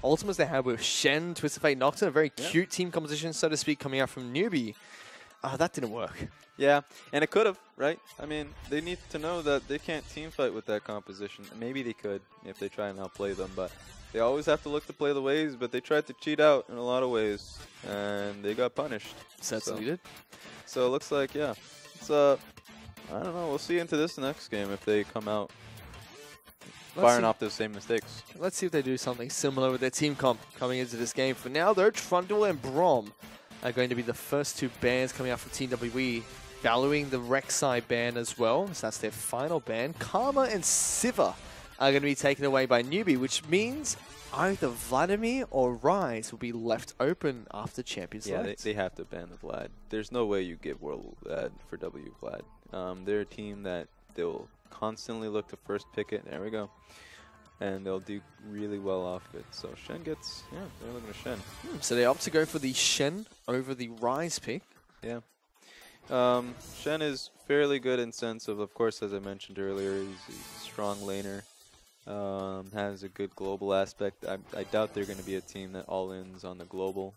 ultimates they had with Shen, Twisted Fate, Nocturne, a very cute team composition, so to speak, coming out from Newbee. That didn't work. Yeah, and it could have, right? I mean, they need to know that they can't team fight with that composition. Maybe they could if they try and outplay them, but they always have to look to play the waves, but they tried to cheat out in a lot of ways, and they got punished. Certainly did. So it looks like, yeah, it's I don't know, we'll see into this next game if they come out firing off those same mistakes. Let's see if they do something similar with their team comp coming into this game. For now, though, Trundle and Brom are going to be the first two bans coming out from Team WWE, valuing the Rek'Sai ban as well. So that's their final ban. Karma and Siva are going to be taken away by Newbee, which means either Vladimir or Rise will be left open after Champions Yeah, Select. they have to ban the Vlad. There's no way you give World Vlad for W Vlad. They're a team that they'll constantly look to first pick it. There we go. And they'll do really well off it. So Shen gets, yeah, they're looking at Shen. So they opt to go for the Shen over the Rise pick. Yeah. Shen is fairly good in sense of course, as I mentioned earlier, he's a strong laner. Has a good global aspect. I doubt they're going to be a team that all-ins on the global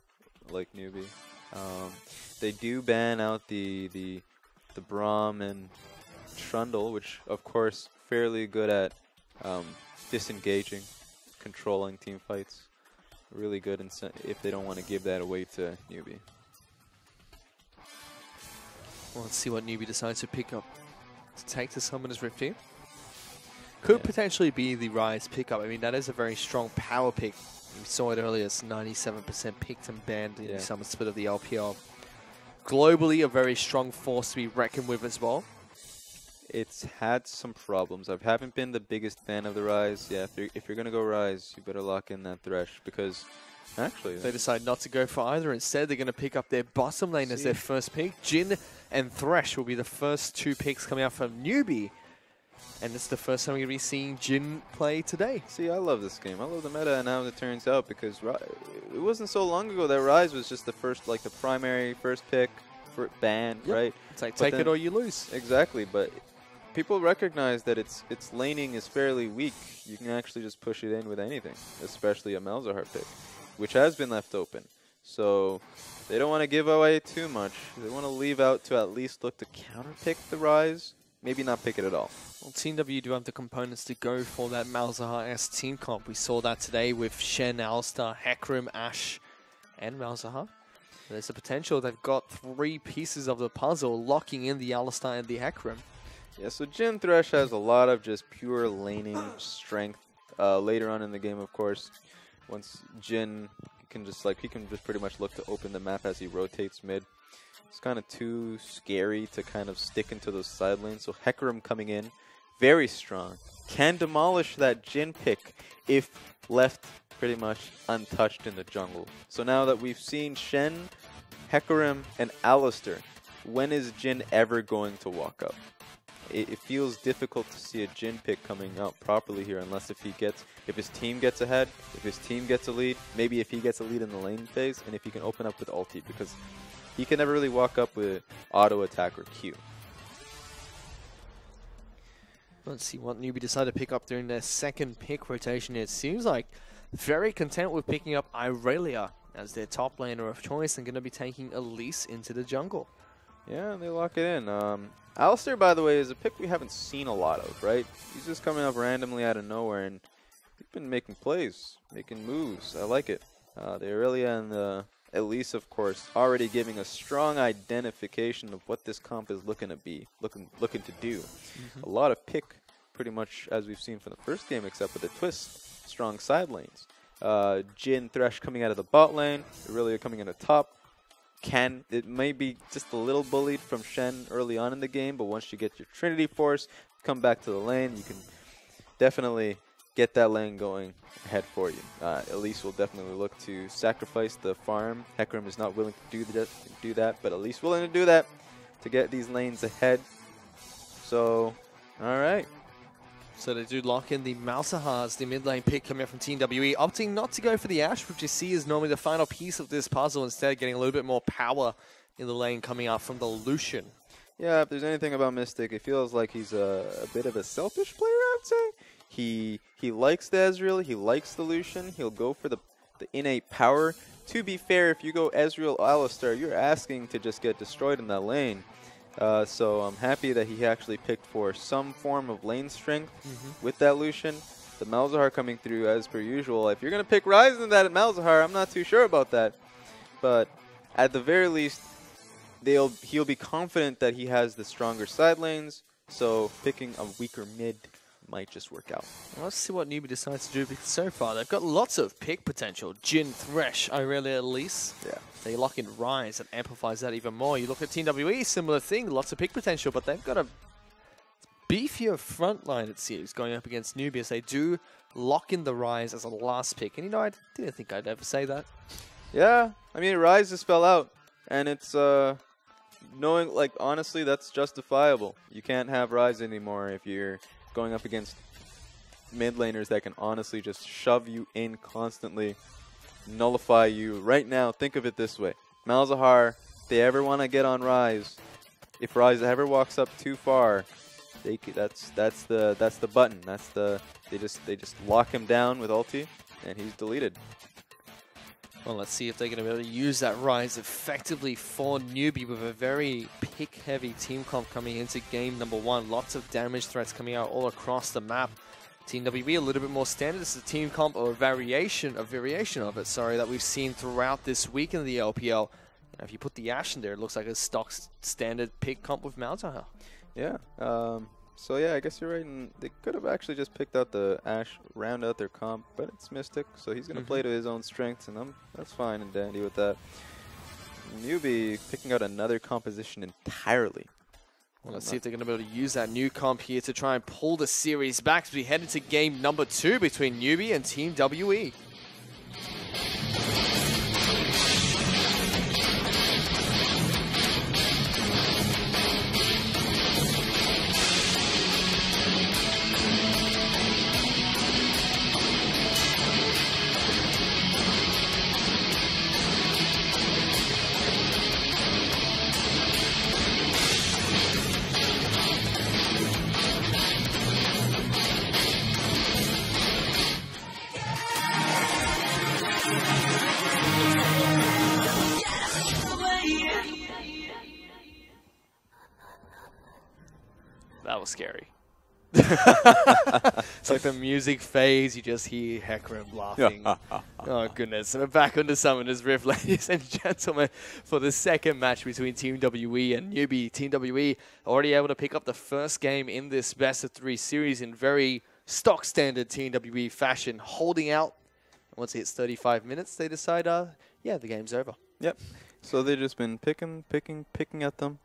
like Newbee. They do ban out the Braum and Trundle, which of course fairly good at disengaging, controlling team fights. Really good if they don't want to give that away to Newbee. Well, let's see what Newbee decides to pick up to take to Summoner's Rift here. Could potentially be the Rise pickup. I mean, that is a very strong power pick. We saw it earlier. It's 97% picked and banned in the Summer Split of the LPL. Globally, a very strong force to be reckoned with as well. It's had some problems. I haven't been the biggest fan of the Rise. Yeah, if you're going to go Rise, you better lock in that Thresh because actually they decide not to go for either. Instead, they're going to pick up their bottom lane as their first pick. Jhin and Thresh will be the first two picks coming out from Newbee. And it's the first time we're going to be seeing Jhin play today. See, I love this game. I love the meta and how it turns out because it wasn't so long ago that Rise was just the first, like the primary first pick for ban, right? It's like take it or you lose. Exactly, but people recognize that its laning is fairly weak. You can actually just push it in with anything, especially a Malzahar pick, which has been left open. So they don't want to give away too much. They want to leave out to at least look to counter-pick the Rise. Maybe not pick it at all. Well, Team W do have the components to go for that Malzahar-S team comp. We saw that today with Shen, Alistar, Hecarim, Ashe, and Malzahar. There's a potential. They've got three pieces of the puzzle locking in the Alistar and the Hecarim. Yeah, so Jhin Thresh has a lot of just pure laning strength. Later on in the game, of course, once Jhin can just pretty much look to open the map as he rotates mid. It's kind of too scary to kind of stick into those side lanes. So Hecarim coming in, very strong, can demolish that Jhin pick if left pretty much untouched in the jungle. So now that we've seen Shen, Hecarim, and Alistar, when is Jhin ever going to walk up? It feels difficult to see a Jhin pick coming out properly here unless if his team gets ahead, if his team gets a lead, maybe if he gets a lead in the lane phase, and if he can open up with ulti, because he can never really walk up with auto attack or Q. Let's see what Newbee decided to pick up during their second pick rotation. It seems like very content with picking up Irelia as their top laner of choice and going to be taking Elise into the jungle. Yeah, they lock it in. Alistar, by the way, is a pick we haven't seen a lot of, right? He's just coming up randomly out of nowhere, and he's been making plays, making moves. I like it. The Irelia and the Elise, of course, already giving a strong identification of what this comp is looking to be, looking to do. A lot of pick, pretty much as we've seen from the first game, except with a twist. Strong side lanes. Jhin, Thresh coming out of the bot lane, Irelia coming in the top. It may be just a little bullied from Shen early on in the game, but once you get your Trinity Force, come back to the lane, you can definitely get that lane going ahead for you. Elise will definitely look to sacrifice the farm. Hecarim is not willing to do that, but Elise willing to do that to get these lanes ahead. So, all right. So they do lock in the Malzahars, the mid lane pick coming up from Team WE, opting not to go for the Ashe, which you see is normally the final piece of this puzzle, instead getting a little bit more power in the lane coming out from the Lucian. Yeah, if there's anything about Mystic, it feels like he's a bit of a selfish player, I would say. He likes the Ezreal, he likes the Lucian, he'll go for the the innate power. To be fair, if you go Ezreal Alistar, you're asking to just get destroyed in that lane. So I'm happy that he actually picked for some form of lane strength with that Lucian. The Malzahar coming through as per usual. If you're going to pick Ryze in that at Malzahar, I'm not too sure about that. But at the very least, he'll be confident that he has the stronger side lanes. So picking a weaker mid might just work out. Well, let's see what Newbee decides to do, because so far they've got lots of pick potential. Jhin, Thresh, Irelia, Elise. Yeah. They lock in Ryze, that amplifies that even more. You look at Team WE, similar thing, lots of pick potential, but they've got a beefier front line, it seems, going up against Newbee, as they do lock in the Ryze as a last pick. And you know, I didn't think I'd ever say that. Yeah, I mean, Ryze just fell out, and it's knowing, like, honestly, that's justifiable. You can't have Ryze anymore if you're going up against mid laners that can honestly just shove you in constantly, nullify you. Right now, think of it this way: Malzahar, if they ever want to get on Ryze, if Ryze ever walks up too far, that's the button. They just lock him down with ulti, and he's deleted. Well, let's see if they're going to be able to use that Ryze effectively for Newbee with a very pick-heavy team comp coming into game number 1. Lots of damage threats coming out all across the map. Team WB a little bit more standard. This is a team comp or a variation of it, sorry, that we've seen throughout this week in the LPL. Now, if you put the Ashe in there, it looks like a stock standard pick comp with Malzahar. Yeah. So yeah, I guess you're right. And they could have actually just picked out the Ashe, round out their comp, but it's Mystic, so he's going to play to his own strengths, and that's fine and dandy with that. Newbee picking out another composition entirely. Well, let's see if they're going to be able to use that new comp here to try and pull the series back as we head into game number 2 between Newbee and Team WE. That was scary. It's like the music fades, you just hear Hecarim laughing. Oh goodness. And we're back under Summoner's Rift, ladies and gentlemen, for the second match between Team WE and Newbee. Team WE already able to pick up the first game in this best of 3 series in very stock standard Team WE fashion, holding out. And once it hits 35 minutes, they decide, yeah, the game's over. Yep. So they've just been picking at them.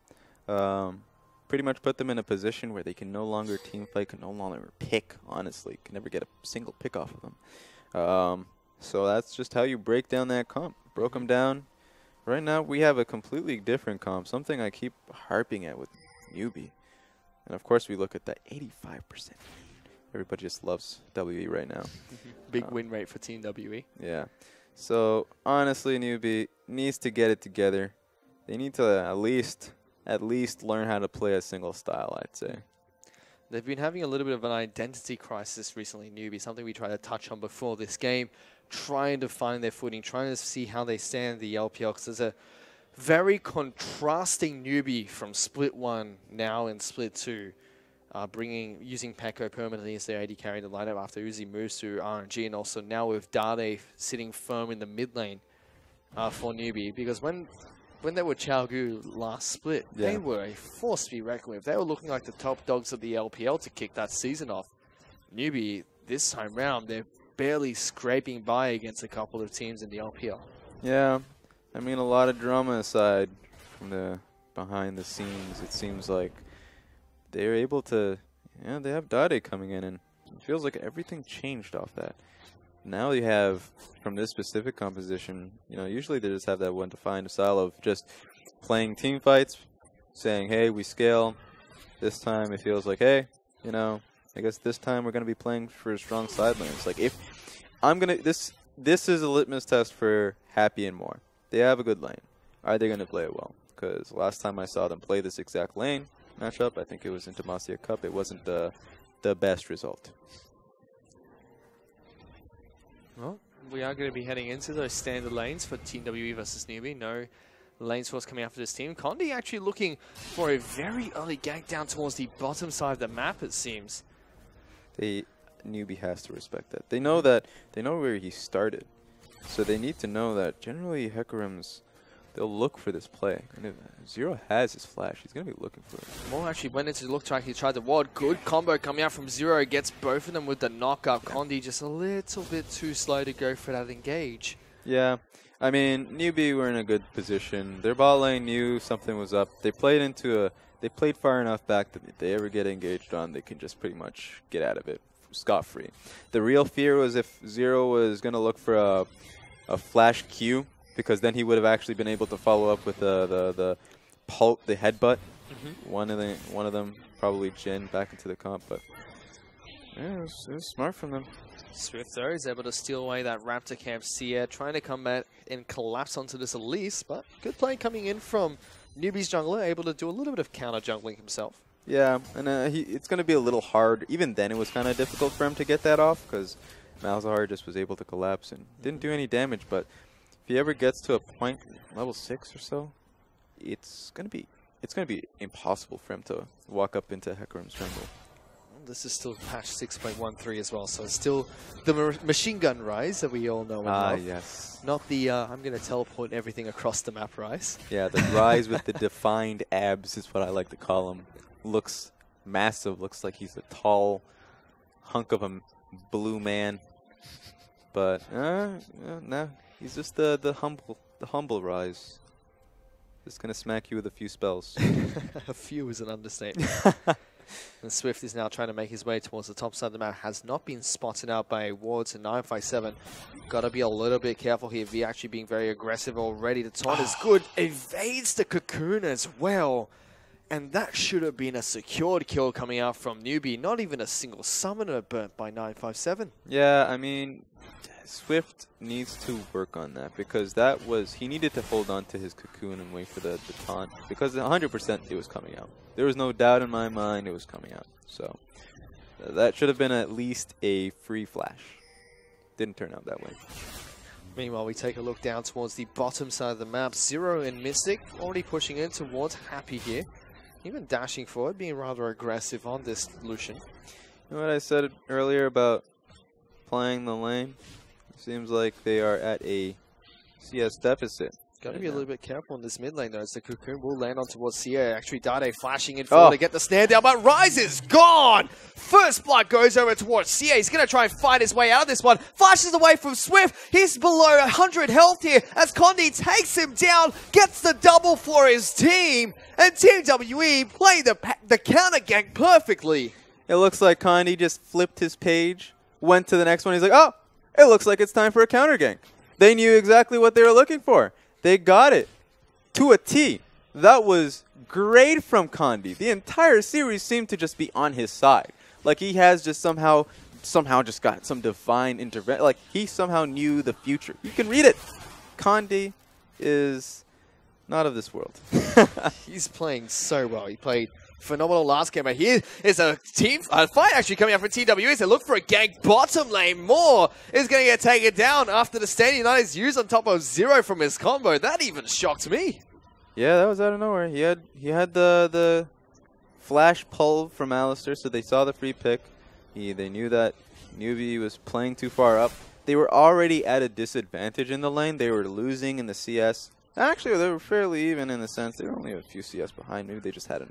Pretty much put them in a position where they can no longer team fight, can no longer pick, honestly. Can never get a single pick off of them. So that's just how you break down that comp. Broke them down. Right now we have a completely different comp, something I keep harping at with Newbee. And of course we look at that 85%. Everybody just loves WE right now. Big win rate for Team WE. Yeah. So honestly, Newbee needs to get it together. They need to at least learn how to play a single style, I'd say. They've been having a little bit of an identity crisis recently, Newbee, something we tried to touch on before this game, trying to find their footing, trying to see how they stand in the LPL, because there's a very contrasting Newbee from Split 1 now in Split 2, using Peko permanently as their AD carry in the lineup after Uzi moves to RNG, and also now with Dade sitting firm in the mid lane for Newbee, because when they were Chaogu last split, they were a force to be reckoned with. They were looking like the top dogs of the LPL to kick that season off. Newbee, this time round, they're barely scraping by against a couple of teams in the LPL. Yeah, I mean, a lot of drama aside from the behind the scenes, it seems like they're able to, they have Dade coming in, and it feels like everything changed off that. Now you have, from this specific composition, usually they just have that one defined style of just playing team fights, saying, hey, we scale. This time it feels like, hey, I guess this time we're going to be playing for strong side lanes. Like, if I'm going to, this is a litmus test for Happy and More. They have a good lane. Are they going to play it well? Because last time I saw them play this exact lane matchup, I think it was in Demacia Cup, it wasn't the best result. Well, we are going to be heading into those standard lanes for Team WE versus Newbee. No lane source coming out for this team. Condi actually looking for a very early gank down towards the bottom side of the map, it seems. Newbee has to respect that. They know where he started. So they need to know that generally Hecarim's, they'll look for this play. And if Zero has his flash, he's going to be looking for it. Moore actually went into the look track. He tried the ward. Good combo coming out from Zero. Gets both of them with the knockup. Condi just a little bit too slow to go for that engage. Yeah. I mean, Newbee were in a good position. Their bot lane knew something was up. They played far enough back that if they ever get engaged on, they can just pretty much get out of it scot-free. The real fear was if Zero was going to look for a flash Q, because then he would have actually been able to follow up with the headbutt. Mm-hmm. One of them probably Jin back into the comp, but yeah, it was smart from them. Swift though is able to steal away that Raptor camp Seer, trying to come back and collapse onto this Elise, but good play coming in from Newbee's jungler, able to do a little bit of counter jungling himself. Yeah, and it's going to be a little hard. Even then, it was kind of difficult for him to get that off because Malzahar just was able to collapse and didn't do any damage. But if he ever gets to a point level 6 or so, it's going to be impossible for him to walk up into Hecarim's jungle. This is still patch 6.13 as well, so it's still the machine gun rise that we all know and love. Yes. Not the I'm going to teleport everything across the map rise. Yeah, the rise with the defined abs is what I like to call him. Looks massive, looks like he's a tall hunk of a blue man. But no, he's just the humble rise. Just going to smack you with a few spells. A few is an understatement. And Swift is now trying to make his way towards the top side of the map. Has not been spotted out by Wards and 957. Got to be a little bit careful here. V actually being very aggressive already. The taunt is good. Evades the cocoon as well. And that should have been a secured kill coming out from Newbee. Not even a single summoner burnt by 957. Yeah, I mean, Swift needs to work on that because he needed to hold on to his cocoon and wait for the taunt because 100% it was coming out. There was no doubt in my mind it was coming out. So that should have been at least a free flash. Didn't turn out that way. Meanwhile, we take a look down towards the bottom side of the map. Zero and Mystic already pushing in towards Happy here. Even dashing forward, being rather aggressive on this Lucian. You know what I said earlier about playing the lane? It seems like they are at a CS deficit. Got to be a little bit careful in this mid lane though, as the cocoon will land on towards Sia. Actually, Dade flashing in forward to get the snare down, but Rise is gone! First blood goes over towards Sia. He's going to try and fight his way out of this one. Flashes away from Swift. He's below 100 health here as Condi takes him down, gets the double for his team, and Team WE play the counter gank perfectly. It looks like Condi just flipped his page, went to the next one. He's like, oh, it looks like it's time for a counter gank. They knew exactly what they were looking for. They got it to a T. That was great from Condi. The entire series seemed to just be on his side. Like he has just somehow just got some divine intervention. Like he somehow knew the future. You can read it. Condi is not of this world. He's playing so well. He played phenomenal last game. But here is a fight actually coming out for TWE. They look for a gank bottom lane. Moore is going to get taken down after the Standing United is used on top of Zero from his combo. That even shocked me. Yeah, that was out of nowhere. He had the flash pull from Alistair, so they saw the free pick. They knew that Newbee was playing too far up. They were already at a disadvantage in the lane. They were losing in the CS. Actually, they were fairly even in the sense they were only a few CS behind. Maybe they just had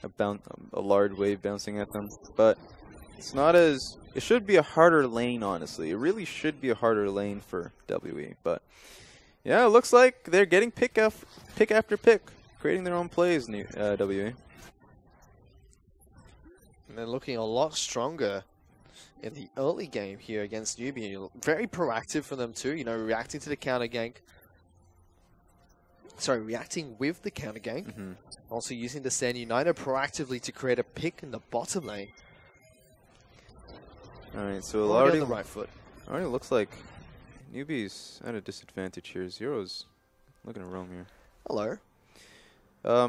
a large wave bouncing at them. But it's not as... It should be a harder lane, honestly. It really should be a harder lane for WE. But yeah, it looks like they're getting pick after pick, creating their own plays, WE. And they're looking a lot stronger in the early game here against Newbee. Very proactive for them too, you know, reacting to the counter gank. Sorry, reacting with the counter gank. Mm-hmm. Also using the Stand United proactively to create a pick in the bottom lane. Alright, so already on the right foot. Already looks like Newbee's at a disadvantage here. Zero's looking to roam here. Hello.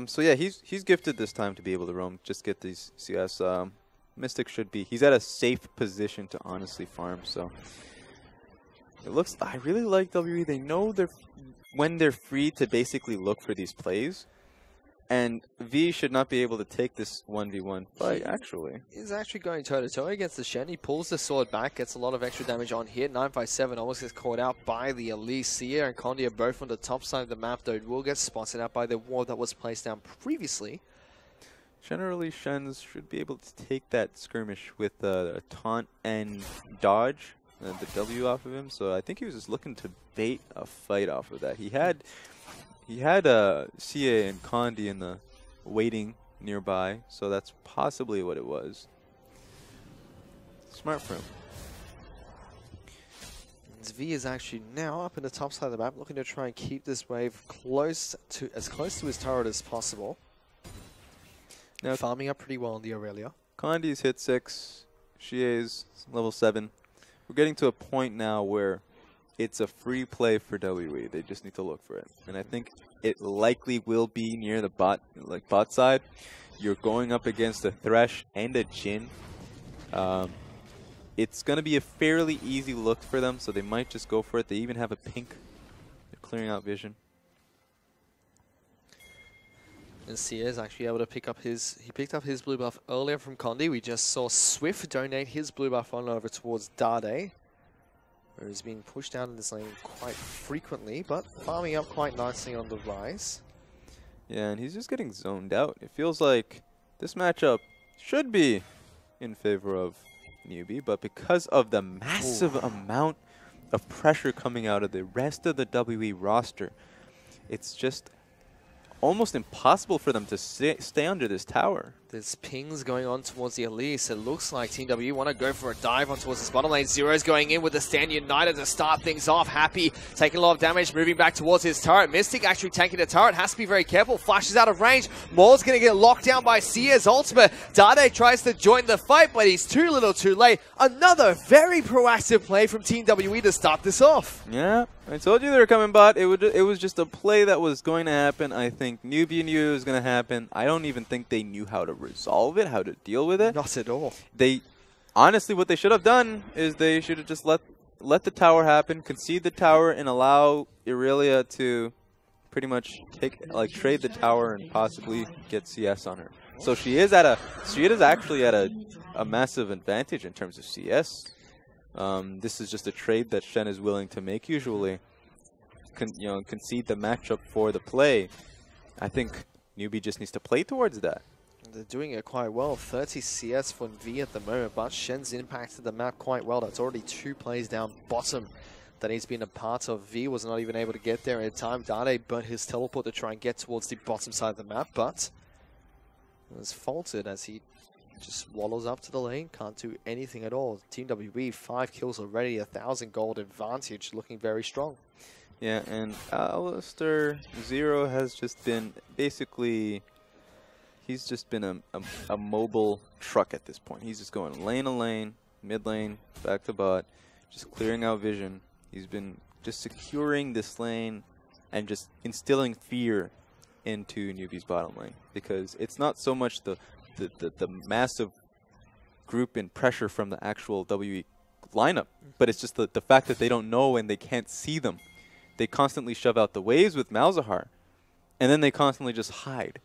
So yeah, he's gifted this time to be able to roam, just get these CS. Mystic should be. He's at a safe position to honestly farm, so It looks. I really like WE. They know when they're free to basically look for these plays. And V should not be able to take this 1v1 fight, actually. He's actually going toe-to-toe against the Shen. He pulls the sword back, gets a lot of extra damage on hit. 957 almost gets caught out by the Elise. Sia and Condi are both on the top side of the map, though. It will get spotted out by the ward that was placed down previously. Generally, Shens should be able to take that skirmish with a taunt and dodge, the W off of him. So I think he was just looking to bait a fight off of that. He had CA and Condi in the waiting nearby, so that's possibly what it was. Smart for him. V is actually now up in the top side of the map, looking to try and keep this wave as close to his turret as possible. Now farming up pretty well on the Aurelia. Condi's hit 6, Xie's level 7. We're getting to a point now where it's a free play for WE. They just need to look for it. And I think it likely will be near the bot side. You're going up against a Thresh and a Jhin. It's going to be a fairly easy look for them, so they might just go for it. They even have a pink. They're clearing out vision. And Sia is actually able to pick up he picked up his blue buff earlier from Condi. We just saw Swift donate his blue buff on over towards Dade, where he's being pushed down in this lane quite frequently, but farming up quite nicely on the rise. Yeah, and he's just getting zoned out. It feels like this matchup should be in favor of Newbee, but because of the massive amount of pressure coming out of the rest of the WE roster, it's just almost impossible for them to stay under this tower. There's pings going on towards the Elise. It looks like Team W want to go for a dive on towards this bottom lane. Zero's going in with the Stand United to start things off. Happy taking a lot of damage, moving back towards his turret. Mystic actually tanking the turret. Has to be very careful. Flashes out of range. Maul's going to get locked down by Sia's ultimate. Dade tries to join the fight, but he's too little too late. Another very proactive play from Team WE to start this off. Yeah, I told you they were coming bot. It was just a play that was going to happen. I think Newbee knew it was going to happen. I don't even think they knew how to resolve it, how to deal with it. Not at all. They honestly, what they should have done is they should have just let the tower happen, concede the tower, and allow Aurelia to pretty much trade the tower and possibly get CS on her. So she is actually at a massive advantage in terms of CS. This is just a trade that Shen is willing to make usually. Concede the matchup for the play. I think Newbee just needs to play towards that. They're doing it quite well. 30 CS for V at the moment, but Shen's impacted the map quite well. That's already 2 plays down bottom that he's been a part of. V was not even able to get there in time. Dade burnt his teleport to try and get towards the bottom side of the map, but it was faulted as he just waddles up to the lane. Can't do anything at all. Team WE, 5 kills already, 1,000 gold advantage, looking very strong. Yeah, and Alistair Zero has just been basically... He's just been a mobile truck at this point. He's just going lane to lane, mid lane, back to bot, just clearing out vision. He's been just securing this lane and just instilling fear into Newbee's bottom lane, because it's not so much the massive group and pressure from the actual WE lineup, but it's just the fact that they don't know and they can't see them. They constantly shove out the waves with Malzahar, and then they constantly just hide.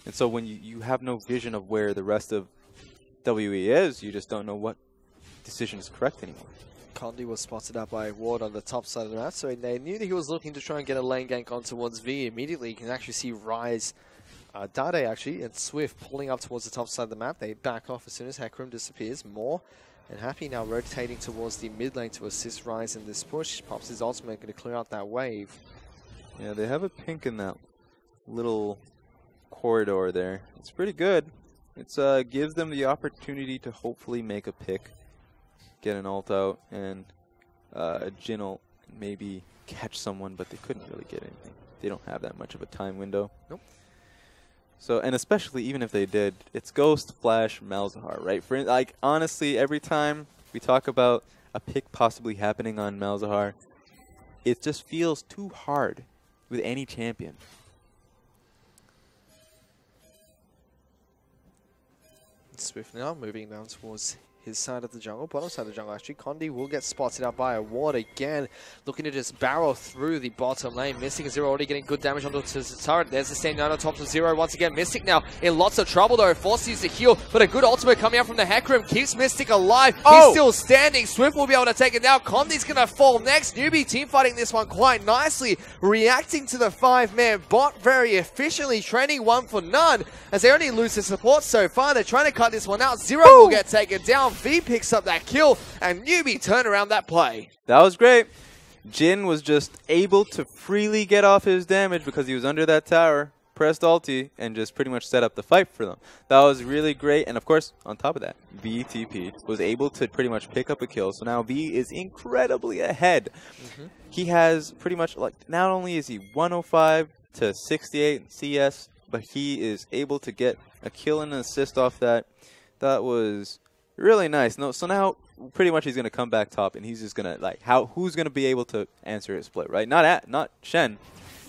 And so when you have no vision of where the rest of WE is, you just don't know what decision is correct anymore. Condi was spotted out by Ward on the top side of the map, so they knew that he was looking to try and get a lane gank on towards V. Immediately, you can actually see Rise, Dade actually, and Swift pulling up towards the top side of the map. They back off as soon as Hecarim disappears. More and Happy now rotating towards the mid lane to assist Rise in this push. Pops his ultimate, going to clear out that wave. Yeah, they have a pink in that little corridor there. It's pretty good. It gives them the opportunity to hopefully make a pick, get an ult out, and Jhin will maybe catch someone, but they couldn't really get anything. They don't have that much of a time window. Nope. So, and especially even if they did, it's Ghost, Flash, Malzahar, right? For like, honestly, every time we talk about a pick possibly happening on Malzahar, it just feels too hard with any champion. Swift now moving down towards his side of the jungle, bottom side of the jungle actually. Condi will get spotted out by a ward again, looking to just barrel through the bottom lane. Mystic and Zero already getting good damage onto the turret. There's the same 9 on top of Zero once again. Mystic now in lots of trouble though, forced to use the heal, but a good ultimate coming out from the Hecarim keeps Mystic alive. He's still standing. Swift will be able to take it down. Condi's gonna fall next. Newbee team fighting this one quite nicely, reacting to the 5-man bot very efficiently, training one for none, as they only lose their support so far. They're trying to cut this one out. Zero will get taken down. V picks up that kill, and Newbee turn around that play. That was great. Jin was just able to freely get off his damage because he was under that tower, pressed ulti, and just pretty much set up the fight for them. That was really great. And of course, on top of that, VTP was able to pretty much pick up a kill. So now V is incredibly ahead. He has pretty much, like, not only is he 105 to 68 CS, but he is able to get a kill and an assist off that. That was really nice. So now pretty much he's going to come back top, and he's just going to, like, who's going to be able to answer his split, right? Not Shen.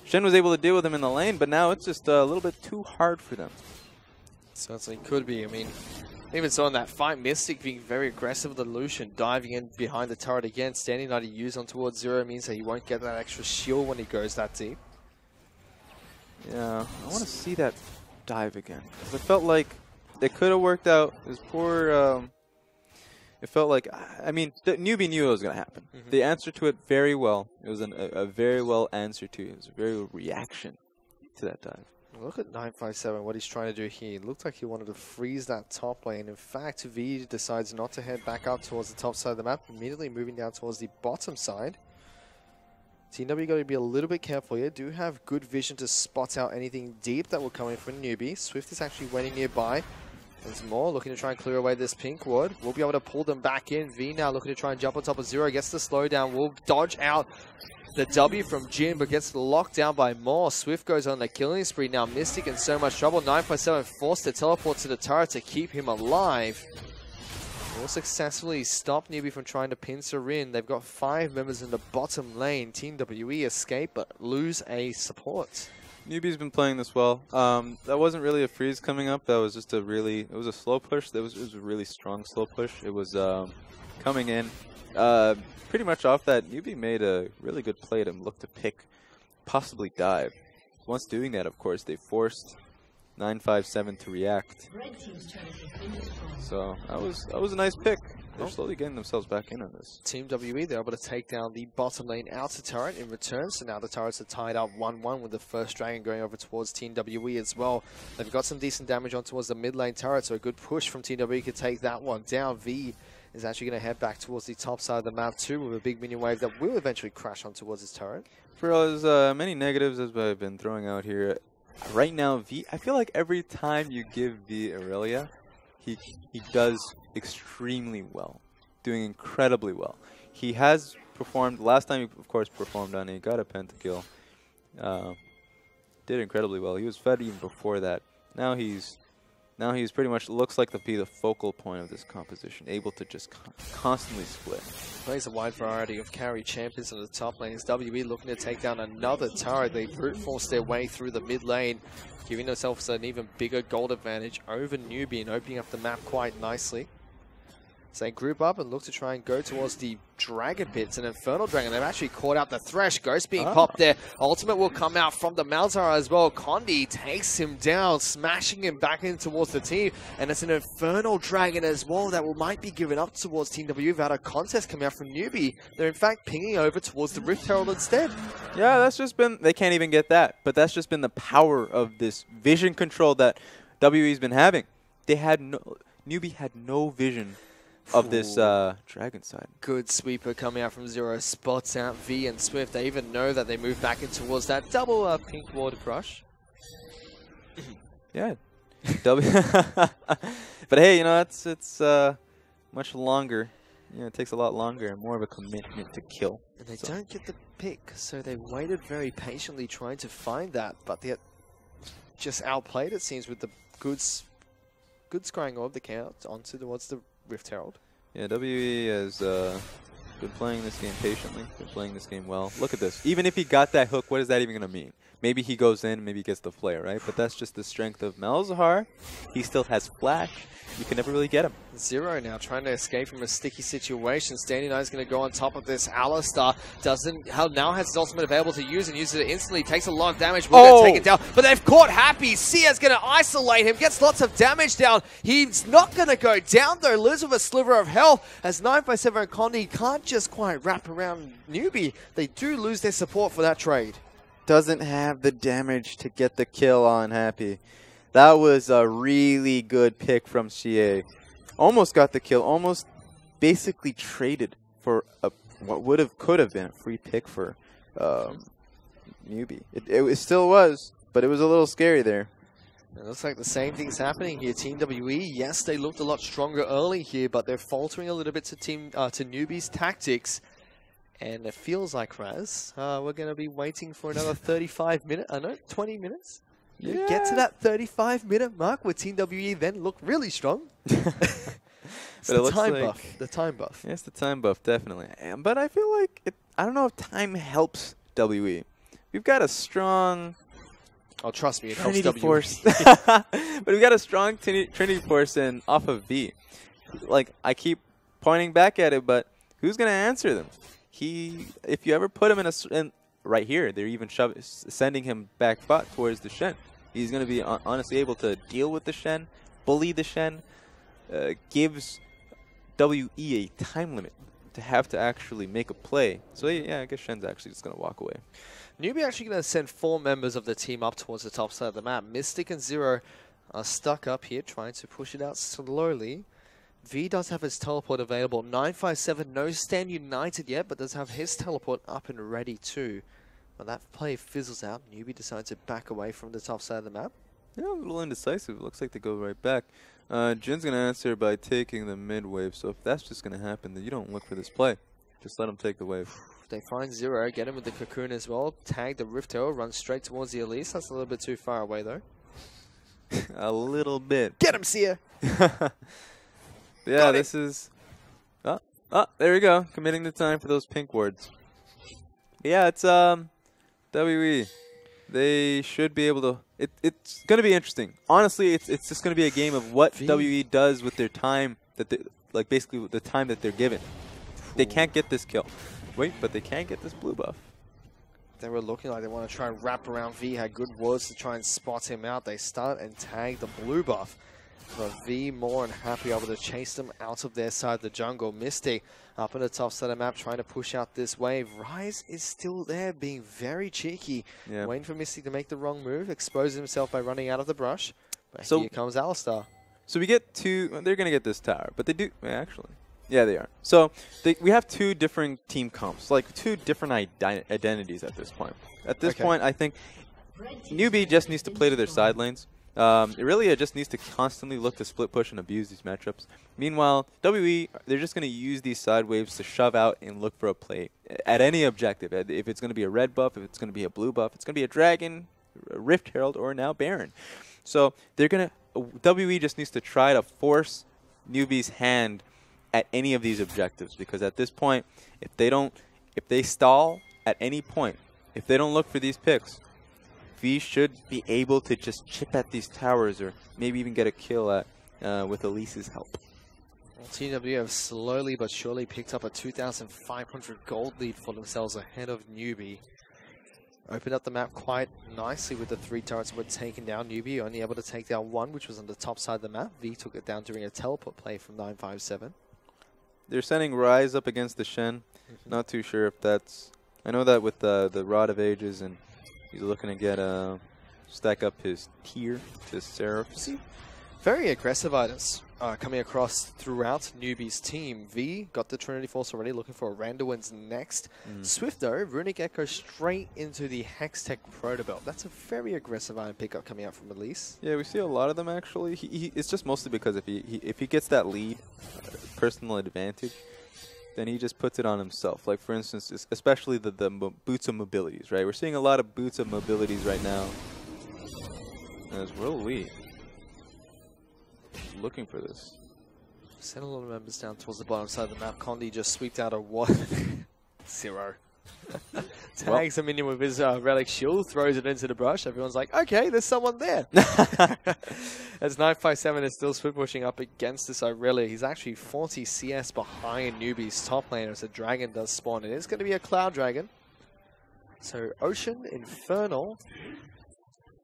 Shen was able to deal with him in the lane, but now it's just a little bit too hard for them. Certainly could be. I mean, even so in that fight, Mystic being very aggressive with the Lucian, diving in behind the turret again, standing 90 U's on towards Zero means that he won't get that extra shield when he goes that deep. Yeah, I want to see that dive again. Because I felt like it could have worked out. It was poor. It felt like, I mean, Newbee knew it was going to happen. They answered to it very well. It was a very well answer to it. It was a very good reaction to that dive. Look at 957, what he's trying to do here. It looked like he wanted to freeze that top lane. In fact, V decides not to head back up towards the top side of the map, immediately moving down towards the bottom side. Team W got to be a little bit careful here. Do have good vision to spot out anything deep that will come in from Newbee. Swift is actually waiting nearby. There's more, looking to try and clear away this pink ward. We'll be able to pull them back in. V now looking to try and jump on top of Zero. Gets the slowdown. Will dodge out the W from Jin, but gets locked down by Maw. Swift goes on the killing spree. Now Mystic in so much trouble. 957 forced to teleport to the turret to keep him alive. Will successfully stop Newbee from trying to pincer in. They've got 5 members in the bottom lane. Team WE escape, but lose a support. Newbee's been playing this well. That wasn't really a freeze coming up. That was just it was a slow push. It was a really strong slow push. It was coming in. Pretty much off that, Newbee made a really good play to look to pick, possibly dive. Once doing that, of course, they forced 957 to react. So that was a nice pick. They're slowly getting themselves back in on this. Team WE, they're able to take down the bottom lane outer turret in return. So now the turrets are tied up 1-1 with the first dragon going over towards Team WE as well. They've got some decent damage on towards the mid lane turret, so a good push from Team WE could take that one down. V is actually going to head back towards the top side of the map too, with a big minion wave that will eventually crash on towards his turret. For as many negatives as I've been throwing out here, right now V, I feel like every time you give V Aurelia, he does extremely well, doing incredibly well. He has performed, last time he of course performed on it, got a pentakill, did incredibly well. He was fed even before that. Now he's pretty much looks like to be the focal point of this composition, able to just constantly split. Plays a wide variety of carry champions on the top lane. As WE looking to take down another turret. They brute force their way through the mid lane, giving themselves an even bigger gold advantage over Newbee and opening up the map quite nicely. So they group up and look to try and go towards the dragon pits. An Infernal Dragon. They've actually caught out the Thresh. Ghost being popped there. Ultimate will come out from the Malzahar as well. Condi takes him down, smashing him back in towards the team. And it's an Infernal Dragon as well that might be given up towards Team W without a contest coming out from Newbee. They're in fact pinging over towards the Rift Herald instead. Yeah, that's just been, they can't even get that. But that's just been the power of this vision control that WE's been having. They had Newbee had no vision of this dragon side. Good sweeper coming out from Zero, spots out V and Swift. They even know that they move back in towards that double pink ward crush. Yeah. But hey, you know, it's much longer. You know, it takes a lot longer and more of a commitment to kill. And they don't get the pick, so they waited very patiently trying to find that, but they just outplayed, it seems, with the good scrying of the count onto towards the Rift Herald. Yeah, WE has Been playing this game patiently. Been playing this game well. Look at this. Even if he got that hook, what is that even going to mean? Maybe he goes in, maybe he gets the flare, right? But that's just the strength of Malzahar. He still has flash. You can never really get him. Zero now trying to escape from a sticky situation. Standing Knight is going to go on top of this. Alistar now has his ultimate available to use and uses it instantly. Takes a lot of damage. Will get taken down. But they've caught Happy. Sia's going to isolate him. Gets lots of damage down. He's not going to go down though. Lives with a sliver of health as 957 and Condi can't just quite wrap around Newbee. They do lose their support for that trade. Doesn't have the damage to get the kill on Happy. That was a really good pick from CA. Almost got the kill. Almost basically traded for what could have been a free pick for Newbee. It still was, but it was a little scary there. It looks like the same thing's happening here. Team WE, yes, they looked a lot stronger early here, but they're faltering a little bit to Newbee's tactics. And it feels like, Raz, we're going to be waiting for another 20 minutes? Yeah. Get to that 35-minute mark where Team WE then look really strong. It's the time buff. The time buff. Yeah, it's the time buff, definitely. But I feel like, I don't know if time helps WE. We've got a strong... Oh, trust me, it helps Trinity WE. Force. But we've got a strong Trinity Force off of V. Like, I keep pointing back at it, but who's going to answer them? If you ever put him in right here, they're even sending him back bot towards the Shen. He's going to be honestly able to deal with the Shen, bully the Shen, gives WE a time limit to have to actually make a play. So yeah, I guess Shen's actually just going to walk away. Newbee actually going to send 4 members of the team up towards the top side of the map. Mystic and Zero are stuck up here trying to push it out slowly. V does have his teleport available. 957, no stand united yet, but does have his teleport up and ready too. But that play fizzles out. Newbee decides to back away from the top side of the map. Yeah, a little indecisive. It looks like they go right back. Jin's going to answer by taking the mid wave. So if that's just going to happen, then you don't look for this play. Just let him take the wave. They find Zero, get him with the cocoon as well. Tag the Rift Arrow, run straight towards the Elise. That's a little bit too far away though. A little bit. Get him, Sia! Yeah, this is... Oh, there we go. Committing the time for those pink wards. Yeah, it's WE. They should be able to... It's going to be interesting. Honestly, it's just going to be a game of what WE does with their time, like basically the time that they're given. They can't get this kill. Wait, but they can get this blue buff. They were looking like they want to try and wrap around V, had good words to try and spot him out. They start and tag the blue buff. But V more and Happy able to chase them out of their side of the jungle. Mystic up in the top side of the map trying to push out this wave. Rise is still there being very cheeky. Yeah. Waiting for Mystic to make the wrong move. Exposing himself by running out of the brush. But So here comes Alistar. So we get two... They're going to get this tower, but they do... Actually... Yeah, they are. So we have 2 different team comps, like 2 different identities at this point. At this point, I think Newbee just needs to play to their side lanes. It just needs to constantly look to split push and abuse these matchups. Meanwhile, WE, they're just going to use these side waves to shove out and look for a play at any objective. If it's going to be a red buff, if it's going to be a blue buff, it's going to be a dragon, a Rift Herald, or now Baron. So they're going to... WE just needs to try to force Newbee's hand at any of these objectives, because at this point, if they stall at any point, if they don't look for these picks, V should be able to just chip at these towers or maybe even get a kill at with Elise's help. Well, TW have slowly but surely picked up a 2,500 gold lead for themselves ahead of Newbee. Opened up the map quite nicely with the 3 turrets that were taken down. Newbee only able to take down 1, which was on the top side of the map. V took it down during a teleport play from 957. They're sending Rise up against the Shen. Not too sure if that's... I know that with the Rod of Ages, and he's looking to get stack up his tier to Seraph. See, very aggressive items coming across throughout Newbee's team. V got the Trinity Force already, looking for Randuin's next. Swifto, Runic Echo straight into the Hextech Protobelt. That's a very aggressive item pickup coming out from Elise. Yeah, we see a lot of them actually. It's just mostly because if he gets that lead, personal advantage, then he just puts it on himself. Like for instance, especially the boots of mobilities, right? We're seeing a lot of boots of mobilities right now. As will we. Looking for this. Send a lot of members down towards the bottom side of the map. Condi just sweeped out a 1. 0. Tags a minion with his relic shield, throws it into the brush. Everyone's like, okay, there's someone there. As 957 is still swift pushing up against this Irelia. He's actually 40 CS behind Newbee's top laner as a dragon does spawn. It is going to be a Cloud Dragon. So Ocean, Infernal,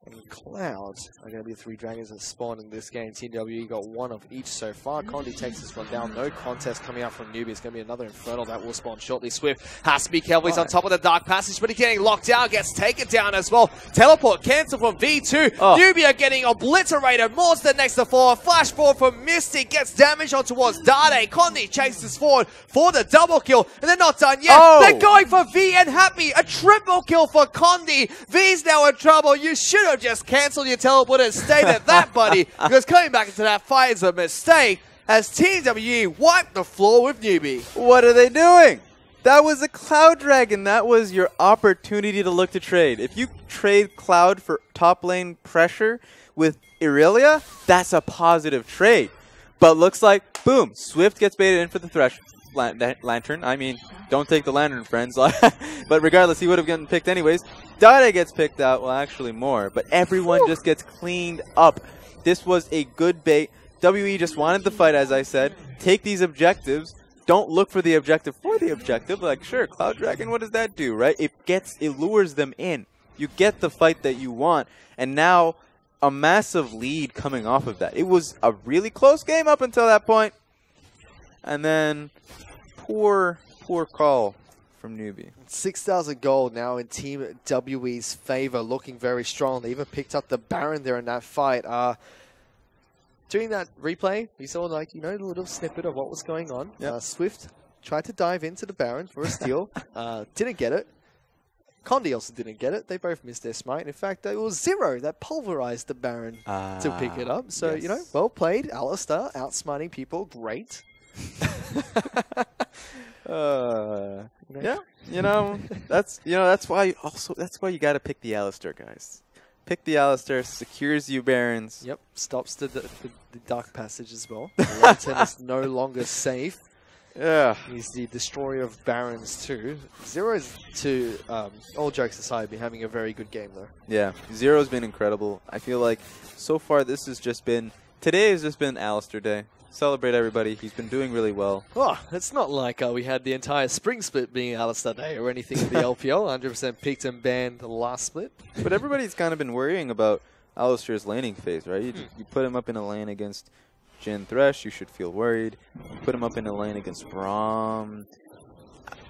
and Cloud are going to be the 3 dragons that spawn in this game. TWE got 1 of each so far. Condi takes this one down. No contest coming out from Newbee. It's going to be another Infernal that will spawn shortly. Swift has to be careful. He's on top of the Dark Passage, but he's getting locked down. Gets taken down as well. Teleport cancelled from V2. Newbee are getting obliterated. Monster next to 4. Flash forward from Mystic. Gets damage on towards Dade. Condi chases forward for the double kill. And they're not done yet. They're going for V and Happy. A triple kill for Condi. V's now in trouble. You should have just cancelled your teleport and stayed at that, buddy, because coming back into that fight is a mistake as TWE wiped the floor with Newbee. What are they doing? That was a Cloud Dragon. That was your opportunity to look to trade. If you trade Cloud for top lane pressure with Irelia, that's a positive trade. But looks like, boom, Swift gets baited in for the Thresh Lantern. I mean, don't take the Lantern, friends. But regardless, he would have gotten picked anyways. Dade gets picked out, well, actually more. But everyone just gets cleaned up. This was a good bait. WE just wanted the fight, as I said. Take these objectives. Don't look for the objective for the objective. Like, sure, Cloud Dragon, what does that do, right? It lures them in. You get the fight that you want. And now, a massive lead coming off of that. It was a really close game up until that point. And then, poor call from Newbee. 6,000 gold now in Team WE's favor, looking very strong. They even picked up the Baron there in that fight. During that replay, we saw, like, you know, a little snippet of what was going on. Yep. Swift tried to dive into the Baron for a steal. Didn't get it. Condi also didn't get it. They both missed their smite. In fact, it was Zero that pulverized the Baron to pick it up. So, yes, you know, well played. Alistair outsmarting people. Great. Yeah, that's why you got to pick the Alistair, guys. Pick the Alistair, secures you Barons. Yep, stops the Dark Passage as well. The Lantern is no longer safe. Yeah, he's the destroyer of Barons too. Zero's, to all jokes aside, been having a very good game though. Yeah, Zero's been incredible. I feel like so far today has just been Alistair Day. Celebrate everybody. He's been doing really well. Oh, it's not like we had the entire spring split being Alistair Day or anything in the LPL. 100% picked and banned the last split. But everybody's kind of been worrying about Alistair's laning phase, right? You put him up in a lane against Jhin Thresh, you should feel worried. You put him up in a lane against Braum,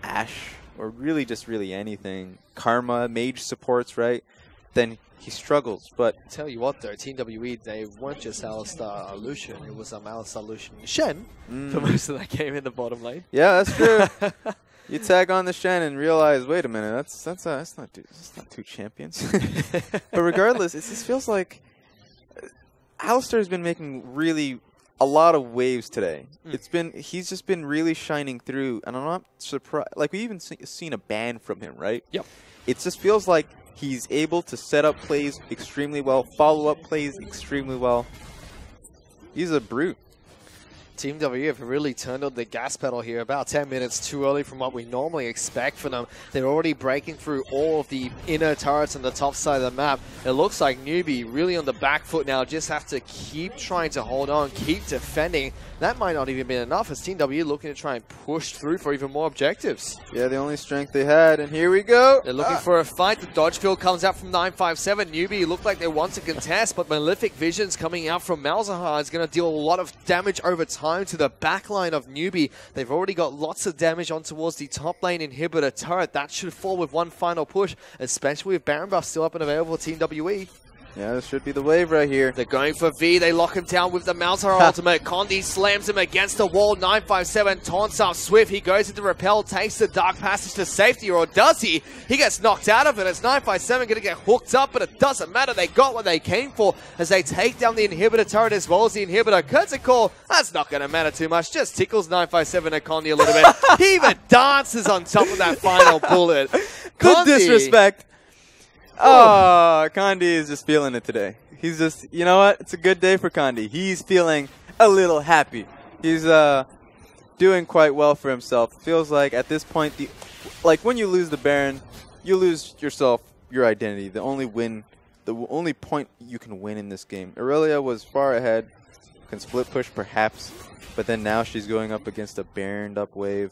Ashe, or really just anything. Karma, mage supports, right? Then he struggles, but tell you what though, Team WE, they weren't just Alistair Lucian, it was Alistair Lucian Shen for most of that game in the bottom lane. Yeah, that's true. You tag on the Shen and realize, wait a minute, that's not two champions. But regardless, it just feels like Alistair's been making really a lot of waves today. He's just been really shining through, and I'm not surprised. Like, we even seen a ban from him, right? Yep. It just feels like he's able to set up plays extremely well, follow up plays extremely well. He's a brute. Team W have really turned on the gas pedal here, about 10 minutes too early from what we normally expect from them. They're already breaking through all of the inner turrets on the top side of the map. It looks like Newbee really on the back foot now, just have to keep trying to hold on, keep defending. That might not even be enough as Team W looking to try and push through for even more objectives. Yeah, the only strength they had, and here we go. They're looking for a fight. The dodge field comes out from 957. Newbee look like they want to contest, but Malefic Visions coming out from Malzahar is going to deal a lot of damage over time to the backline of Newbee. They've already got lots of damage on towards the top lane inhibitor turret. That should fall with one final push, especially with Baron buff still up and available for Team WE. Yeah, this should be the wave right here. They're going for V. They lock him down with the Malzahar ultimate. Condi slams him against the wall. 957 taunts up Swift. He goes into Repel, takes the Dark Passage to safety, or does he? He gets knocked out of it. It's 957 going to get hooked up, but it doesn't matter. They got what they came for as they take down the inhibitor turret as well as the inhibitor. Curtsy call. That's not going to matter too much. Just tickles 957 and Condi a little bit. He even dances on top of that final bullet. Good disrespect. Oh, Condi is just feeling it today. He's just, you know what? It's a good day for Condi. He's feeling a little happy. He's doing quite well for himself. Feels like at this point, when you lose the Baron, you lose yourself, your identity. The only point you can win in this game. Aurelia was far ahead, can split push perhaps, but then now she's going up against a Baroned up wave,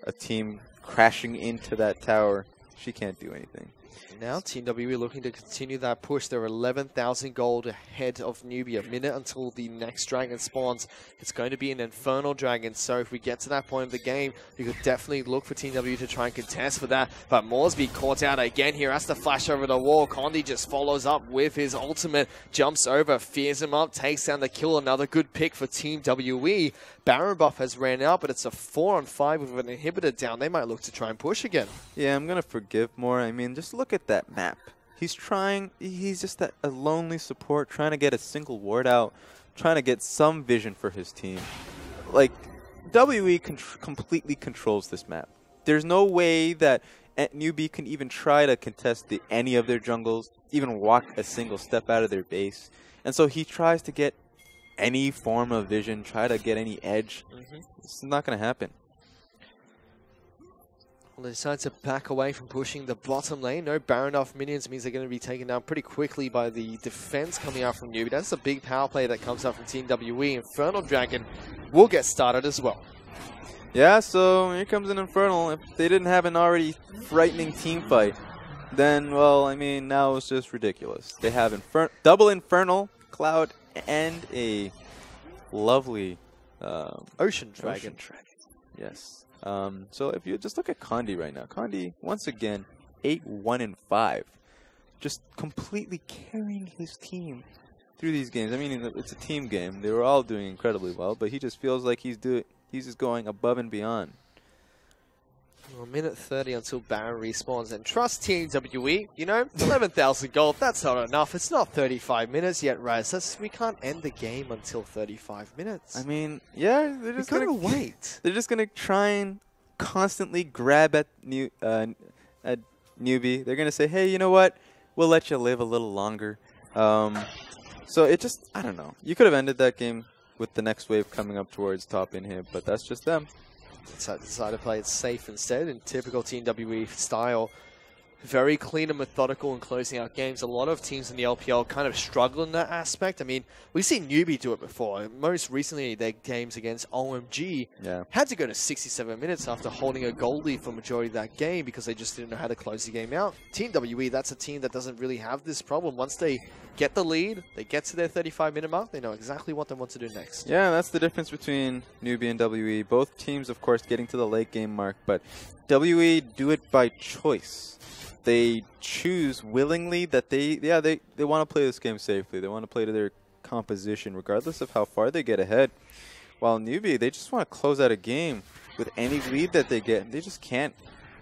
a team crashing into that tower. She can't do anything. Now Team WE looking to continue that push. They're 11,000 gold ahead of Newbee. A minute until the next dragon spawns. It's going to be an Infernal Dragon, so if we get to that point of the game, you could definitely look for Team WE to try and contest for that. But Moresby caught out again here, has to flash over the wall. Condi just follows up with his ultimate, jumps over, fears him up, takes down the kill. Another good pick for Team WE. Baron buff has ran out, but it's a 4-on-5 with an inhibitor down. They might look to try and push again. Yeah, I'm going to forgive more. I mean, just look at that map. He's just a lonely support, trying to get a single ward out, trying to get some vision for his team. Like, WE completely controls this map. There's no way that Newbee can even try to contest any of their jungles, even walk a single step out of their base. And so he tries to get any form of vision, try to get any edge. It's not going to happen. Well, they decide to back away from pushing the bottom lane. No Baron off minions means they're going to be taken down pretty quickly by the defense coming out from Newbee. That's a big power play that comes out from Team WE. Infernal Dragon will get started as well. Yeah, so here comes an Infernal. If they didn't have an already frightening team fight, then, well, I mean, now it's just ridiculous. They have double Infernal, Cloud, and a lovely Ocean Dragon. Yes. So if you just look at Condi right now, Condi, once again, 8-1-5. Just completely carrying his team through these games. I mean, it's a team game. They were all doing incredibly well, but he just feels like he's just going above and beyond. Well, a minute 30 until Baron respawns, and trust Team WE, you know, 11,000 gold, that's not enough. It's not 35 minutes yet, Raz. We can't end the game until 35 minutes. I mean, yeah, they're just going to wait. They're just going to try and constantly grab at Newbee. They're going to say, hey, you know what? We'll let you live a little longer. So it just, I don't know. You could have ended that game with the next wave coming up towards top inhib, but that's just them. Decided to play it safe instead in typical Team WE style. Very clean and methodical in closing out games. A lot of teams in the LPL kind of struggle in that aspect. I mean, we've seen Newbee do it before. Most recently, their games against OMG had to go to 67 minutes after holding a goal lead for majority of that game because they just didn't know how to close the game out. Team WE, that's a team that doesn't really have this problem. Once they get the lead, they get to their 35-minute mark, they know exactly what they want to do next. Yeah, that's the difference between Newbee and WE. Both teams, of course, getting to the late game mark, but WE do it by choice. They choose willingly that they want to play this game safely. They want to play to their composition regardless of how far they get ahead. While Newbee, they just want to close out a game with any lead that they get. They just can't.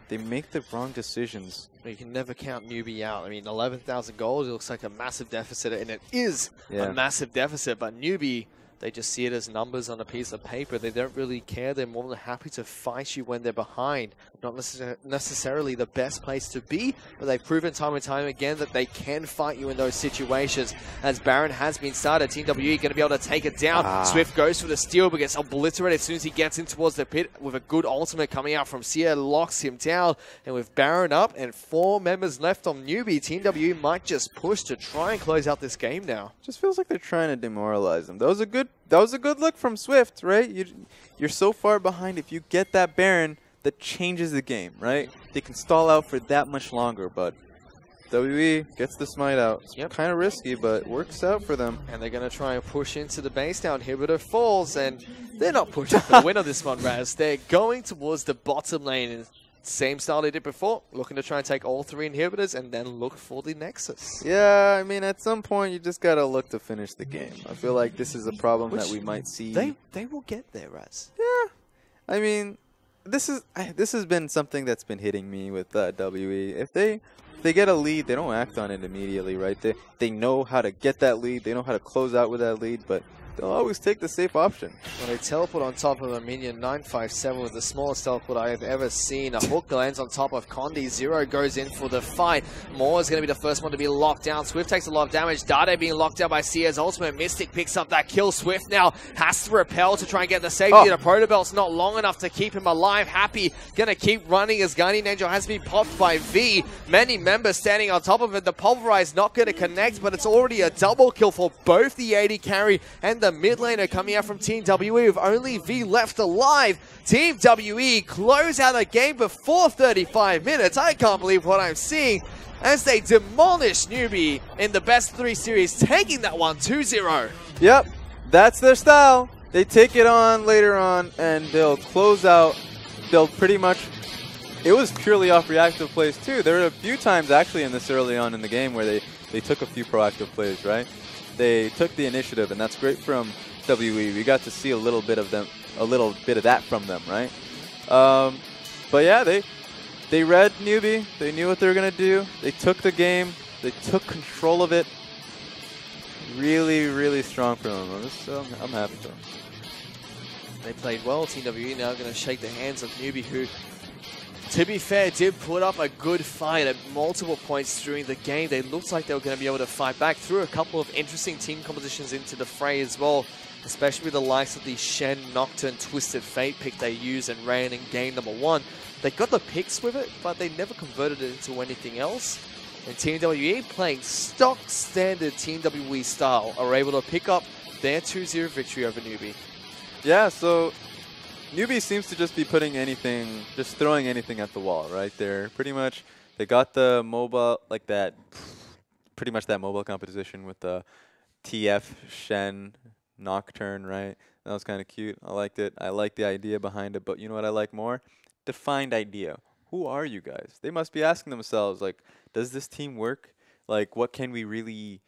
They make the wrong decisions. You can never count Newbee out. I mean, 11,000 goals, it looks like a massive deficit, and it is a massive deficit, but Newbee, they just see it as numbers on a piece of paper. They don't really care. They're more than happy to fight you when they're behind. Not necessarily the best place to be, but they've proven time and time again that they can fight you in those situations. As Baron has been started, Team WE going to be able to take it down. Swift goes for the steal, but gets obliterated as soon as he gets in towards the pit with a good ultimate coming out from Sia, locks him down. And with Baron up and 4 members left on Newbee, Team WE might just push to try and close out this game now. Just feels like they're trying to demoralize them. That was a good look from Swift, right? You're so far behind. If you get that Baron, that changes the game, right? They can stall out for that much longer, but WE gets the smite out. It's kind of risky, but works out for them. And they're going to try and push into the base now. Inhibitor falls, and they're not pushing for the win on this one, Raz. They're going towards the bottom lane in the same style they did before, looking to try and take all 3 inhibitors and then look for the Nexus. Yeah, I mean, at some point, you just got to look to finish the game. I feel like this is a problem that we might see. They will get there, Raz. Yeah. I mean, this has been something that's been hitting me with WE. If they they get a lead, they don't act on it immediately, right? They know how to get that lead, they know how to close out with that lead, but they'll always take the safe option. Well, they teleport on top of a minion, 957 with the smallest teleport I have ever seen. A hook lands on top of Condi. Zero goes in for the fight. Moore is going to be the first one to be locked down. Swift takes a lot of damage. Dade being locked down by Sears ultimate. Mystic picks up that kill. Swift now has to repel to try and get the safety. The Protobelt's not long enough to keep him alive. Happy going to keep running as Guardian Angel has been popped by V. Many members standing on top of it. The Pulverize not going to connect, but it's already a double kill for both the AD carry and the mid laner coming out from Team WE with only V left alive. Team WE close out a game before 35 minutes. I can't believe what I'm seeing as they demolish Newbee in the best 3 series, taking that one 2-0. Yep, that's their style. They take it on later on and they'll close out. They'll pretty much, it was purely off reactive plays too. There were a few times actually in this early on in the game where they took a few proactive plays, right? They took the initiative, and that's great from WE. We got to see a little bit of that from them, right? But yeah, they read Newbee. They knew what they were gonna do. They took the game. They took control of it. Really, really strong for them. I'm happy for them. They played well. Team WE now going to shake the hands of Newbee, who, to be fair, did put up a good fight at multiple points during the game. They looked like they were going to be able to fight back, through a couple of interesting team compositions into the fray as well, especially with the likes of the Shen, Nocturne, Twisted Fate pick they used and ran in game number 1. They got the picks with it, but they never converted it into anything else. And Team WE, playing stock standard Team WE style, are able to pick up their 2-0 victory over Newbee. Yeah, so Newbee seems to just be putting anything, just throwing anything at the wall, right? They're pretty much, they got the mobile, like that, pretty much that mobile composition with the TF, Shen, Nocturne, right? That was kind of cute. I liked it. I like the idea behind it, but you know what I like more? Defined idea. Who are you guys? They must be asking themselves, like, does this team work? Like, what can we really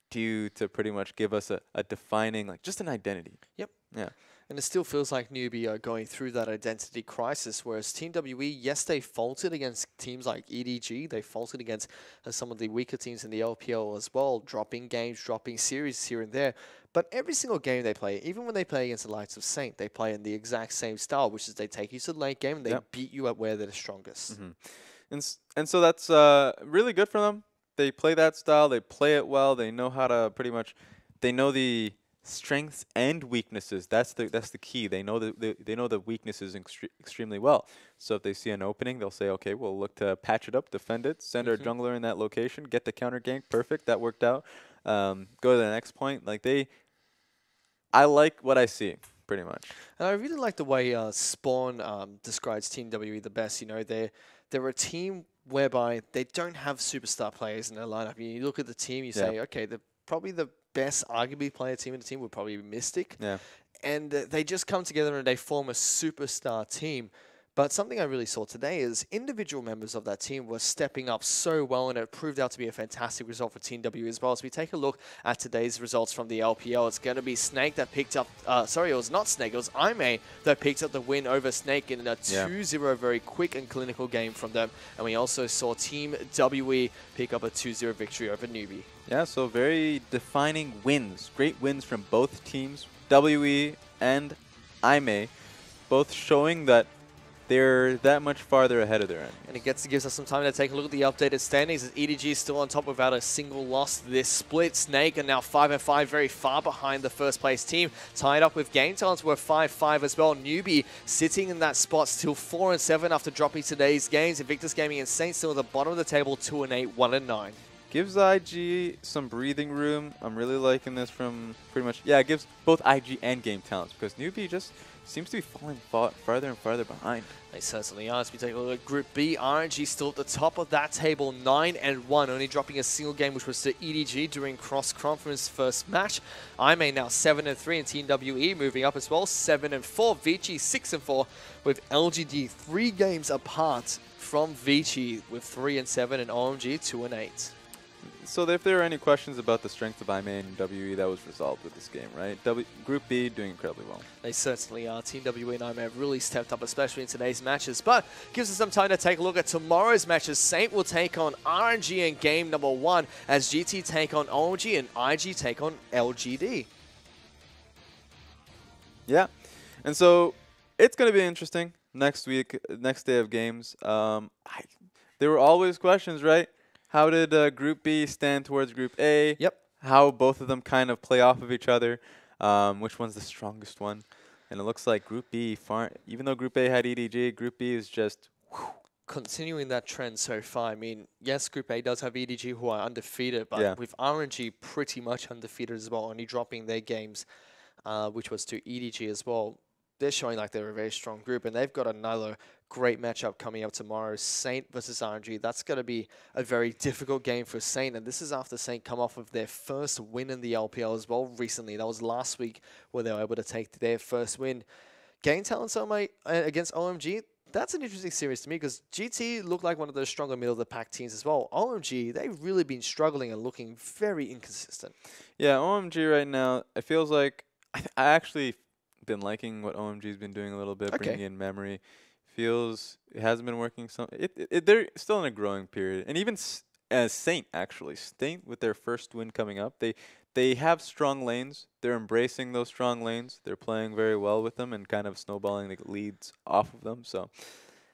do to pretty much give us a defining, like, just an identity? Yep. Yeah. And it still feels like Newbee are going through that identity crisis, whereas Team WE, yes, they faltered against teams like EDG. They faltered against some of the weaker teams in the LPL as well, dropping games, dropping series here and there. But every single game they play, even when they play against the likes of Saint, they play in the exact same style, which is they take you to the late game and they beat you at where they're the strongest. And so that's really good for them. They play that style. They play it well. They know how to pretty much, they know the strengths and weaknesses. That's the key. They know the weaknesses extremely well. So if they see an opening, they'll say, okay, we'll look to patch it up, defend it, send our jungler in that location, get the counter gank. Perfect, that worked out. Go to the next point. Like I like what I see pretty much. And I really like the way Spawn describes Team WE the best. You know, they're a team whereby they don't have superstar players in their lineup. You look at the team, you say, okay, they're probably the best arguably player team in the team would probably be Mystic. Yeah. And they just come together and they form a superstar team. But something I really saw today is individual members of that team were stepping up so well, and it proved out to be a fantastic result for Team W as well. As we take a look at today's results from the LPL, it's going to be Snake that picked up, sorry, it was not Snake, it was Ime that picked up the win over Snake in a 2-0 very quick and clinical game from them. And we also saw Team WE pick up a 2-0 victory over Newbee. Yeah, so very defining wins. Great wins from both teams, WE and Ime, both showing that they're that much farther ahead of their end. And it gives us some time to take a look at the updated standings, as EDG is still on top without a single loss this split. Snake are now 5-5, very far behind the first place team. Tied up with Game Talents, we're 5-5 as well. Newbee sitting in that spot, still 4-7 after dropping today's games. Invictus Gaming and Saints still at the bottom of the table, 2-8, 1-9. Gives IG some breathing room. I'm really liking this from pretty much, yeah, it gives both IG and Game Talents, because Newbee just seems to be falling farther and farther behind. They certainly are. As we take a look at Group B, RNG still at the top of that table, 9-1, only dropping a single game, which was to EDG during cross-conference first match. Ime now 7-3, and Team WE moving up as well, 7-4. Vici 6-4, with LGD 3 games apart from Vici with 3-7, and OMG 2-8. So if there are any questions about the strength of IMA and WE, that was resolved with this game, right? Group B doing incredibly well. They certainly are. Team WE and IMA have really stepped up, especially in today's matches. But gives us some time to take a look at tomorrow's matches. Saint will take on RNG in game number 1 as GT take on OMG and IG take on LGD. Yeah. And so it's going to be interesting next week, next day of games. There were always questions, right? How did Group B stand towards Group A? Yep. How both of them kind of play off of each other. Which one's the strongest one? And it looks like Group B, even though Group A had EDG, Group B is just... Continuing that trend so far. I mean, yes, Group A does have EDG who are undefeated, but with RNG pretty much undefeated as well, only dropping their games, which was to EDG as well. They're showing like they're a very strong group, and they've got another great matchup coming up tomorrow. Saint versus RNG. That's going to be a very difficult game for Saint, and this is after Saint come off of their first win in the LPL as well recently. That was last week where they were able to take their first win. Game talent against OMG. That's an interesting series to me because GT looked like one of those stronger middle-of-the-pack teams as well. OMG, they've really been struggling and looking very inconsistent. Yeah, OMG right now, it feels like I actually been liking what OMG's been doing a little bit, bringing in memory. Feels it hasn't been working. They're still in a growing period, and even as Saint actually, Saint with their first win coming up, they have strong lanes. They're embracing those strong lanes. They're playing very well with them and kind of snowballing the leads off of them. So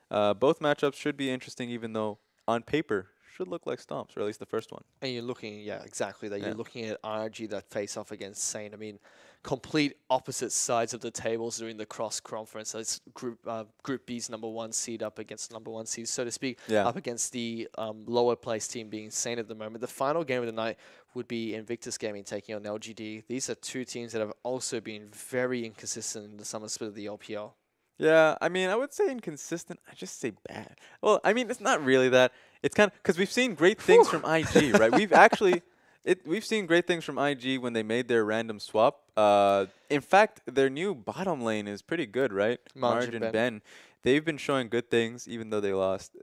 both matchups should be interesting, even though on paper should look like stomps, or at least the first one. And you're looking, yeah, exactly that. You're looking at RG that face off against Saint. I mean, complete opposite sides of the tables during the cross conference. So it's Group B's #1 seed up against #1 seed, so to speak, up against the lower place team being Saint at the moment. The final game of the night would be Invictus Gaming taking on LGD. These are two teams that have also been very inconsistent in the summer split of the LPL. Yeah, I mean, I would say inconsistent. I just say bad. Well, I mean, it's not really that. It's kind of because we've seen great things from IG, right? We've actually, we've seen great things from IG when they made their random swap. In fact, their new bottom lane is pretty good, right? Margin Ben. They've been showing good things, even though they lost.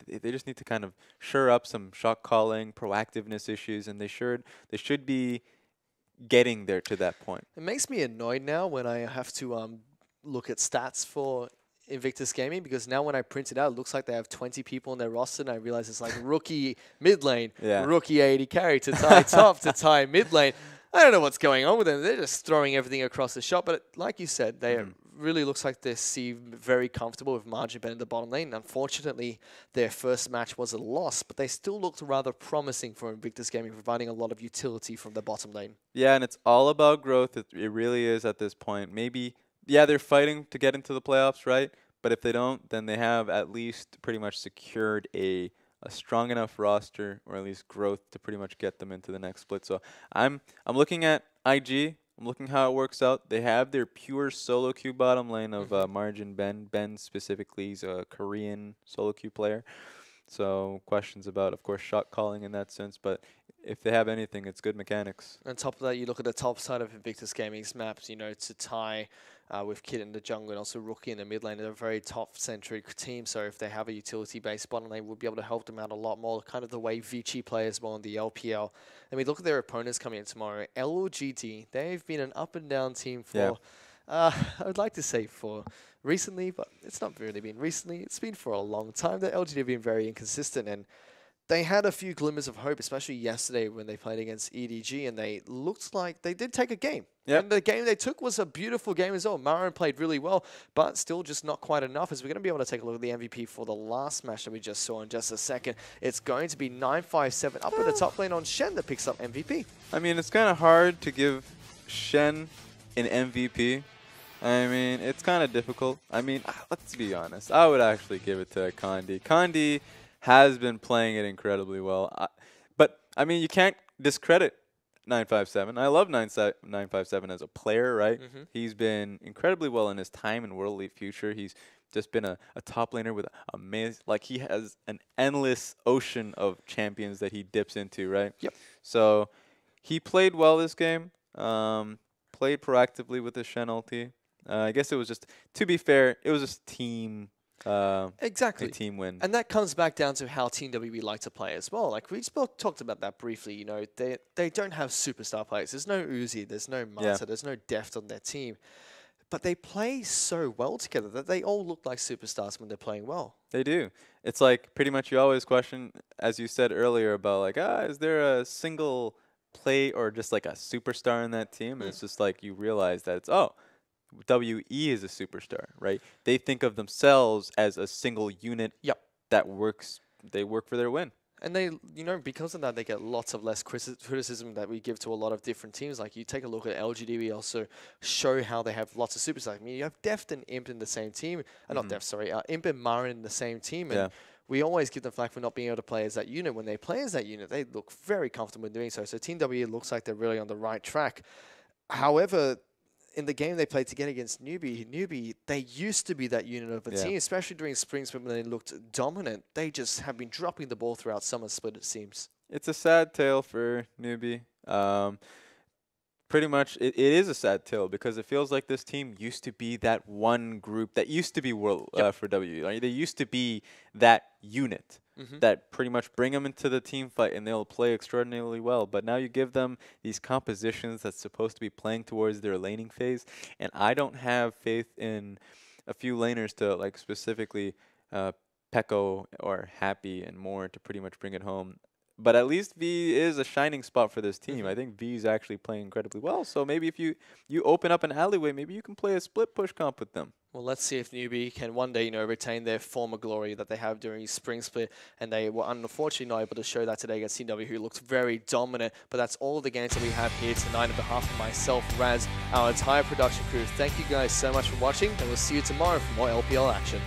They just need to kind of shore up some shot calling, proactiveness issues, and they should be getting there to that point. It makes me annoyed now when I have to look at stats for Invictus Gaming, because now when I print it out, it looks like they have 20 people in their roster, and I realize it's like rookie mid lane, rookie 80 carry to tie top to tie mid lane. I don't know what's going on with them. They're just throwing everything across the shop. But like you said, they really looks like they seem very comfortable with Margin Ben in the bottom lane. Unfortunately, their first match was a loss, but they still looked rather promising for Invictus Gaming, providing a lot of utility from the bottom lane. Yeah, and it's all about growth. It really is at this point. Maybe... yeah, they're fighting to get into the playoffs, right? But if they don't, then they have at least pretty much secured a strong enough roster, or at least growth, to pretty much get them into the next split. So I'm looking at IG. I'm looking how it works out. They have their pure solo queue bottom lane of Margin Ben. Ben specifically, he's a Korean solo queue player. So questions about, of course, shot calling in that sense, but if they have anything, it's good mechanics. On top of that, you look at the top side of Invictus Gaming's maps, you know, to tie with Kid in the jungle and also Rookie in the mid lane. They're a very top-centric team, so if they have a utility-based bottom lane, we'll be able to help them out a lot more, kind of the way Vici play as well in the LPL. And we look at their opponents coming in tomorrow. LGD, they've been an up-and-down team for, I would like to say for recently, but it's not really been recently. It's been for a long time. The LGD have been very inconsistent, and they had a few glimmers of hope, especially yesterday when they played against EDG, and they looked like they did take a game. And the game they took was a beautiful game as well. Marin played really well, but still just not quite enough, as we're going to be able to take a look at the MVP for the last match that we just saw in just a second. It's going to be 957 up at the top lane on Shen that picks up MVP. I mean, it's kind of hard to give Shen an MVP. I mean, it's kind of difficult. I mean, let's be honest. I would actually give it to Condi. Condi has been playing it incredibly well. But, I mean, you can't discredit 957. I love 957 as a player, right? He's been incredibly well in his time in World Elite Future. He's just been a top laner with amazing, like he has an endless ocean of champions that he dips into, right? Yep. So he played well this game, played proactively with the Shen ulti. I guess it was just, to be fair, it was just team Exactly. a team win. And that comes back down to how Team WB like to play as well. Like we spoke, talked about that briefly. You know, they don't have superstar players. There's no Uzi, there's no Mata, there's no depth on their team. But they play so well together that they all look like superstars when they're playing well. They do. It's like pretty much you always question, as you said earlier, about like, is there a single play or just like a superstar in that team? And it's just like you realize that it's, WE is a superstar, right? They think of themselves as a single unit that works. They work for their win. And they, you know, because of that, they get lots of less criticism that we give to a lot of different teams. Like you take a look at LGD, we also show how they have lots of superstars. I mean, you have Deft and Imp in the same team. Not Deft, sorry. Imp and Marin in the same team. And we always give them flack for not being able to play as that unit. When they play as that unit, they look very comfortable in doing so. So Team W looks like they're really on the right track. However, in the game they played together against Newbee, they used to be that unit of a team, especially during Spring Split when they looked dominant. They just have been dropping the ball throughout Summer Split, it seems. It's a sad tale for Newbee. Pretty much, it is a sad tale because it feels like this team used to be that one group that used to be world for W. Like, they used to be that unit that pretty much bring them into the team fight and they'll play extraordinarily well. But now you give them these compositions that's supposed to be playing towards their laning phase, and I don't have faith in a few laners to like specifically Peko or Happy and more to pretty much bring it home. But at least V is a shining spot for this team. I think V is actually playing incredibly well. So maybe if you open up an alleyway, maybe you can play a split push comp with them. Well, let's see if Newbee can one day, you know, retain their former glory that they have during Spring Split. And they were unfortunately not able to show that today against CW, who looked very dominant. But that's all the games that we have here tonight. On behalf of myself, Raz, our entire production crew, thank you guys so much for watching. And we'll see you tomorrow for more LPL action.